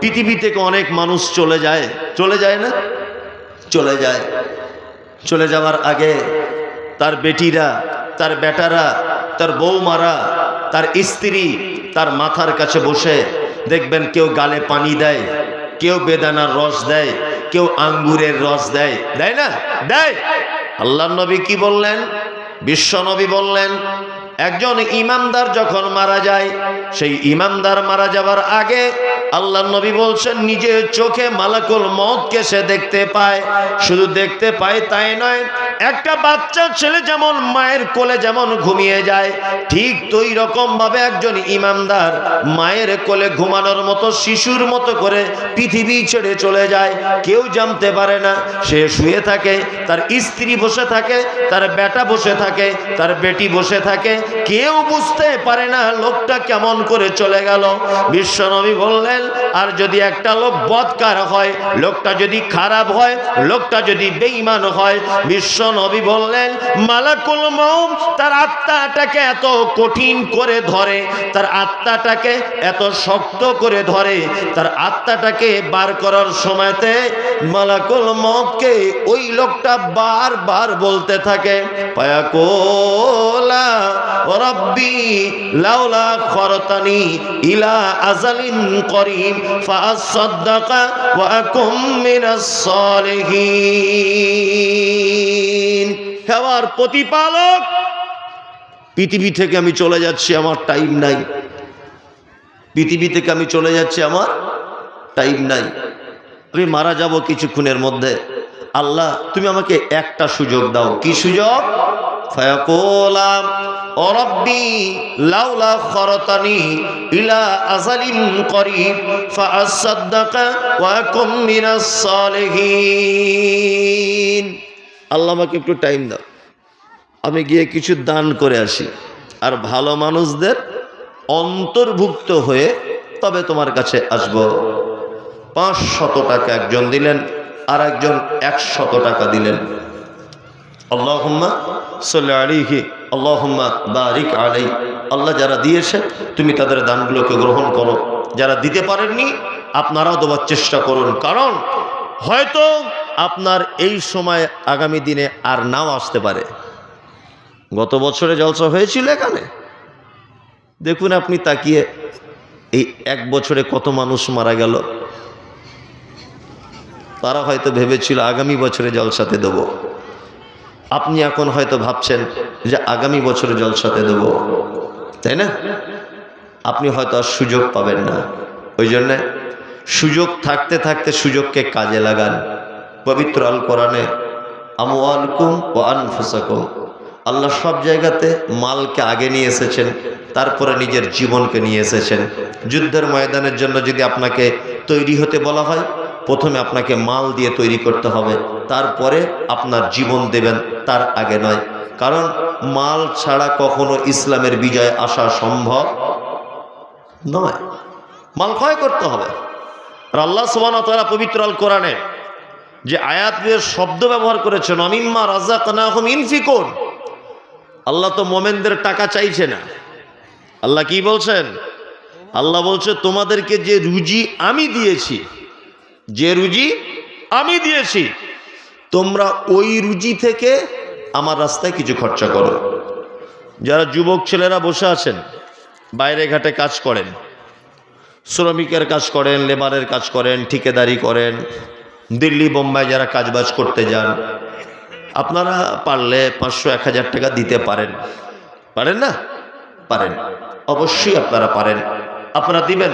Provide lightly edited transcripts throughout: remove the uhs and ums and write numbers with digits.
পৃথিবী থেকে অনেক মানুষ চলে যায় না? চলে যায়। চলে যাওয়ার আগে তার বেটিরা, তার বেটারা, তার বৌমারা, তার স্ত্রী তার মাথার কাছে বসে দেখবেন কেউ গালে পানি দেয়, কেউ বেদানার রস দেয়, কেউ আঙ্গুরের রস দেয়, দেয় না? দেয়। আল্লাহর নবী কি বললেন? বিশ্ব নবী বললেন, একজন ইমানদার যখন মারা যায়, সেই ইমানদার মারা যাবার আগে আল্লাহর নবী বলছেন নিজের চোখে মালাকুল মউতকে সে দেখতে পায়। শুধু দেখতে পায় তাই নয়, একটা বাচ্চা ছেলে যেমন মায়ের কোলে যেমন ঘুমিয়ে যায়, ঠিক তোই রকম ভাবে একজন ইমানদার মায়ের কোলে ঘুমানোর মতো শিশুর মতো করে পৃথিবী ছেড়ে চলে যায়। কেউ জানতে পারে না। সে শুয়ে থাকে, তার স্ত্রী বসে থাকে, তার বেটা বসে থাকে, তার বেটি বসে থাকে, কেউ বুঝতে পারে না লোকটা কেমন করে চলে গেল। বিশ্বনবী বললেন, আর যদি একটা লোক বদকার হয়, লোকটা যদি খারাপ হয়, লোকটা যদি বেঈমান হয়, বিশ্বনবী বললেন মালাকুল মউত তার আত্মাটাকে এত কঠিন করে ধরে, তার আত্মাটাকে এত শক্ত করে ধরে, তার আত্মাটাকে বার করার সময়তে মালাকুল মউতকে ওই লোকটা বারবার বলতে থাকে, পায়াকোলা রব্বি লাউলা খরতানি ইলা আজালিন করিম ফাসাদদাকা ওয়া আকুম মিনাস সালিহিন। হেওয়ার প্রতিপালক, পৃথিবী থেকে আমি চলে যাচ্ছি, আমার টাইম নাই। পৃথিবী থেকে আমি চলে যাচ্ছি, আমার টাইম নাই। আমি মারা যাব কিছুক্ষণের মধ্যে। আল্লাহ তুমি আমাকে একটা সুযোগ দাও। কি সুযোগ? ফায়াকুলা ও রব্বি লাউলা খরতানি ইলা আজালিন করিব ফাআসাদদাকা ওয়া আকুম মিনাস সালিহিন। আল্লাহ আমাকে একটু টাইম দাও, আমি গিয়ে কিছু দান করে আসি, আর ভালো মানুষদের অন্তর্ভুক্ত হয়ে তবে তোমার কাছে আসব। 500 টাকা একজন দিলেন, আর একজন 100 টাকা দিলেন। আল্লাহুম্মা সাল্লি আলাইহি আল্লাহুম্মা বারিক আলাই। আল্লাহ যারা দিয়েছে তুমি তাদের দানগুলোকে গ্রহণ করো, যারা দিতে পারেননি আপনারাও দেওয়ার চেষ্টা করুন, কারণ হয়তো আপনার এই সময় আগামী দিনে আর নাও আসতে পারে। গত বছরে জলসা হয়েছিল এখানে, দেখুন আপনি তাকিয়ে, এই 1 বছরে কত মানুষ মারা গেল। তারা হয়তো ভেবেছিল আগামী বছরে জলসাতে দেব, আপনি এখন হয়তো ভাবছেন যে আগামী বছরে জলসাতে দেব, তাই না? আপনি হয়তো আর সুযোগ পাবেন না। ওই জন্যে সুযোগ থাকতে থাকতে সুযোগকে কাজে লাগান। পবিত্র আল কোরআনে আমওয়ালকুম ওয়া আনফুসাকুম, আল্লাহ সব জায়গাতে মালকে আগে নিয়ে এসেছেন, তারপরে নিজের জীবনকে নিয়ে এসেছেন। যুদ্ধের ময়দানের জন্য যদি আপনাকে তৈরি হতে বলা হয়, প্রথমে আপনাকে মাল দিয়ে তৈরি করতে হবে, তারপরে আপনার জীবন দেবেন, তার আগে নয়। কারণ মাল ছাড়া কখনো ইসলামের বিজয় আসা সম্ভব নয়। মাল ক্ষয় করতে হবে। আর আল্লাহ সুবহানাহু ওয়া তাআলা পবিত্র আল কোরআনে যে আয়াতের শব্দ ব্যবহার করেছেন, আমিম্মা রাযাকনাহুম ইনফিকুন, আল্লাহ তো মোমেনদের টাকা চাইছে না। আল্লাহ কি বলছেন? আল্লাহ বলছে তোমাদেরকে যে রুজি আমি দিয়েছি, যে রুজি আমি দিয়েছি, তোমরা ওই রুজি থেকে আমার রাস্তায় কিছু খরচা করো। যারা যুবক ছেলেরা বসে আছেন, বাইরে ঘাটে কাজ করেন, শ্রমিকের কাজ করেন, লেবারের কাজ করেন, ঠিকাদারি করেন, দিল্লি বোম্বাই যারা কাজবাজ করতে যান, আপনারা পারলে 500-1000 টাকা দিতে পারেন। পারেন না? পারেন, অবশ্যই আপনারা পারেন। আপনারা দিবেন।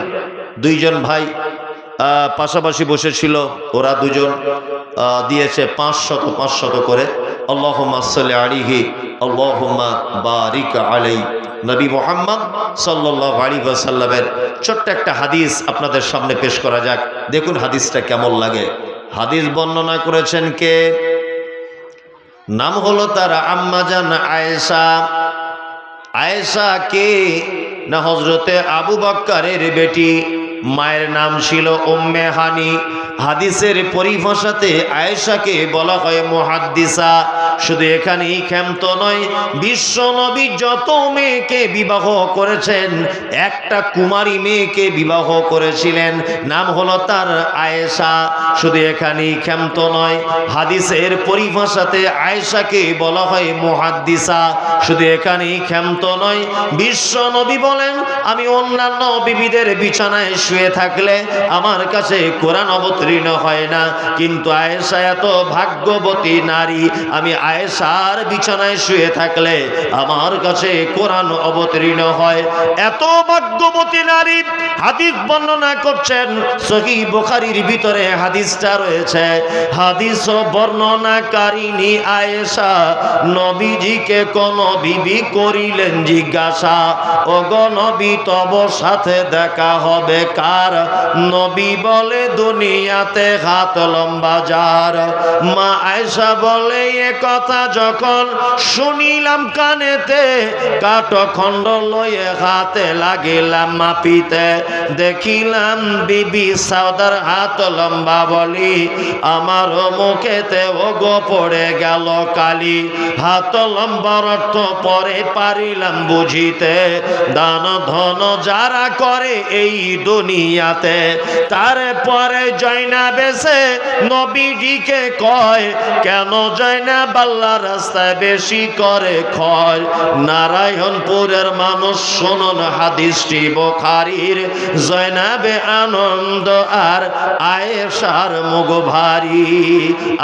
2 জন ভাই পাশাপাশি বসেছিল, ওরা 2 জন দিয়েছে 500 করে। আল্লাহুম্মা সাল্লি আলাইহি আল্লাহুম্মা বারিক আলাই। নবী মুহাম্মদ সাল্লাল্লাহু আলাইহি ওয়াসাল্লামের ছোট্ট একটা হাদিস আপনাদের সামনে পেশ করা যাক, দেখুন হাদিসটা কেমন লাগে। হাদিস বর্ণনা করেছেন কে? নাম হলো তার আম্মা জান আয়েশা। আয়েশা কে? না হযরতে আবু বকরের বেটি। মায়ের নাম ছিল উম্মে হানি, হাদিসের পরিভাষাতে আয়েশাকে বলা হয় মুহাদ্দিসা। শুধু এখানেই ক্ষান্ত নয়, বিশ্ব নবী যত মেয়েকে বিবাহ করেছেন, একটা কুমারী মেয়েকে বিবাহ করেছিলেন, নাম হলো তার আয়েশা। শুধু এখানেই ক্ষান্ত নয়, হাদিসের পরিভাষাতে আয়েশাকে বলা হয় মুহাদ্দিসা। শুধু এখানেই ক্ষান্ত নয়, বিশ্ব নবী বলেন, আমি অন্যান্য বিবিদের বিছানায় শুয়ে থাকলে আমার কাছে কোরআন অবতীর্ণ হয় না, কিন্তু আয়েশা এত ভাগ্যবতী নারী, আমি আয়েশার বিছানায় শুয়ে থাকলে আমার কাছে কোরআন অবতীর্ণ হয়। এত ভাগ্যবতী নারী। হাদিস বর্ণনা করছেন, সহিহ বুখারীর ভিতরে হাদিসটা রয়েছে। হাদিস বর্ণনাকারিণী আয়েশা নবীজিকে কোন বিবি করিলেন জিজ্ঞাসা, ওগো নবী তব সাথে দেখা হবে কার? নবী বলে দুনিয়াতে হাত লম্বা যার। মা আয়েশা বলে, এ কথা যখন শুনিলাম কানেতে, কাঠখণ্ড লয়ে হাতে লাগিলাম মাপিতে, দেখিলাম বিবি সাউদার হাত লম্বা বলি, আমার মুখেতে ওগো পড়ে গেল কালি। হাত লম্বার অর্থ পরে পারিলাম বুঝিতে, দান ধন যারা করে এই দুনিয়াতে, তারপরে জয়নাব এসে নবীজিকে কয়, কেন জয়নাব আল্লাহর রাস্তায় বেশি করে ক্ষয়? নারায়ণপুরের মানুষ শুনুন হাদিসটি বুখারীর। জয়নাবে আনন্দ আর আয়েশার মুখ ভারী।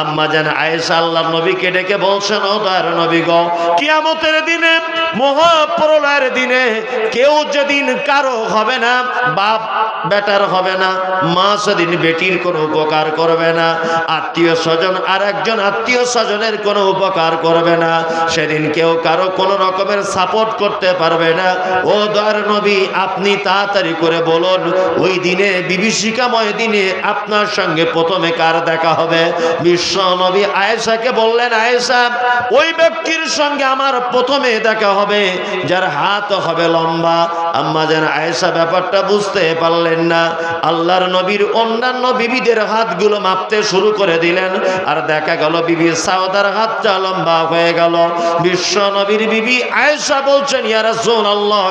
আম্মা জান আয়েশা আল্লাহর নবীকে ডেকে বলছেন, ও দয়ার নবী গো, কিয়ামতের দিনে, মহাপ্রলয়ের দিনে, কেউ যেদিন কারো হবে না, বাপ বেটার হবে না, মা সেদিন বেটির কোনো উপকার করবে না, আত্মীয় স্বজন আর একজন আত্মীয় স্বজনের কোনো উপকার করবে না, সেদিন কেউ কারো কোনো রকমের সাপোর্ট করতে পারবে না। ও দয়ার নবী, আপনি তাড়াতাড়ি করে বলুন, ওই দিনে, বিভীষিকাময় দিনে আপনার সঙ্গে প্রথমে কার দেখা হবে? বিশ্ব নবী আয়েশাকে বললেন, আয়েশা, ওই ব্যক্তির সঙ্গে আমার প্রথমে দেখা হবে যার হাত হবে লম্বা। আম্মা যেন আয়েশা ব্যাপারটা বুঝতে পারলেন না। আল্লাহর নবীর অন্যান্য বিবিদের হাতগুলো মাপতে শুরু করে দিলেন, আর দেখা গেল বিবি সাউদার হাতটা লম্বা হয়ে গেল। বিশ্ব নবীর বিবি আয়েশা বলছেন, ইয়া রাসূলুল্লাহ,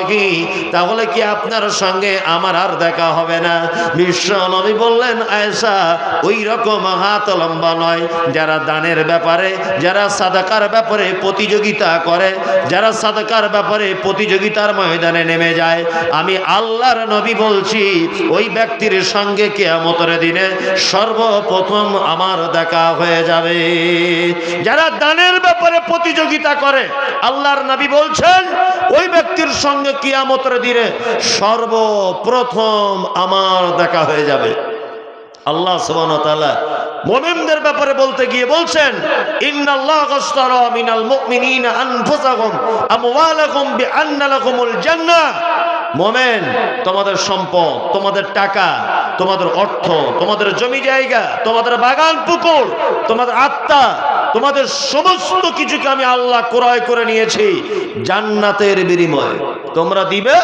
তাহলে কি আপনার সঙ্গে আমার আর দেখা হবে না? বিশ্ব নবী বললেন, আয়েশা, ওই রকম হাত লম্বা নয়। যারা দানের ব্যাপারে, যারা সাদাকার ব্যাপারে প্রতিযোগিতা করে, যারা সাদাকার ব্যাপারে প্রতিযোগিতার ময়দানে নেমে যায়, আমি আল্লাহর নবী বলছি, ওই ব্যক্তির সঙ্গে কিয়ামতের দিনে সর্বপ্রথম আমার দেখা হয়ে যাবে। যারা দানের ব্যাপারে প্রতিযোগিতা করে, আল্লাহর নবী বলছেন, ওই ব্যক্তির সঙ্গে কিয়ামতের দিনে সর্বপ্রথম আমার দেখা হয়ে যাবে। আল্লাহ সুবহানাহু ওয়া তাআলা মুমিনদের ব্যাপারে বলতে গিয়ে বলছেন, ইন্নাল্লাহা আশতারা মিনাল মুমিনিনা আনফুসাহুম আমওয়ালাহুম বিআন্না লাহুমুল জান্নাহ। মুমিন, তোমাদের সম্পদ, তোমাদের টাকা, তোমাদের অর্থ, তোমাদের জমি জায়গা, তোমাদের বাগান পুকুর, তোমাদের আত্মা, তোমাদের সমস্ত কিছুকে আমি আল্লাহ ক্রয় করে নিয়েছি জান্নাতের বিনিময়ে। তোমরা দিবে,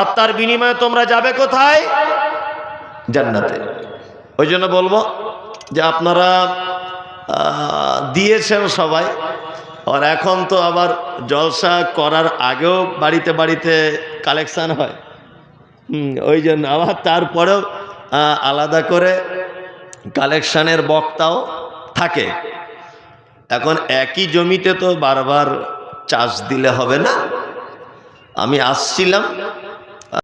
আর তার বিনিময়ে তোমরা যাবে কোথায়? জান্নাতে। ওই জন্য বলবো যে আপনারা দিয়েছেন সবাই, আর এখন তো আবার জলসা করার আগেও বাড়িতে বাড়িতে কালেকশান হয়, ওই জন্য আবার তারপরেও আলাদা করে কালেকশানের বক্তাও থাকে। এখন একই জমিতে তো বারবার চাষ দিলে হবে না। আমি আসছিলাম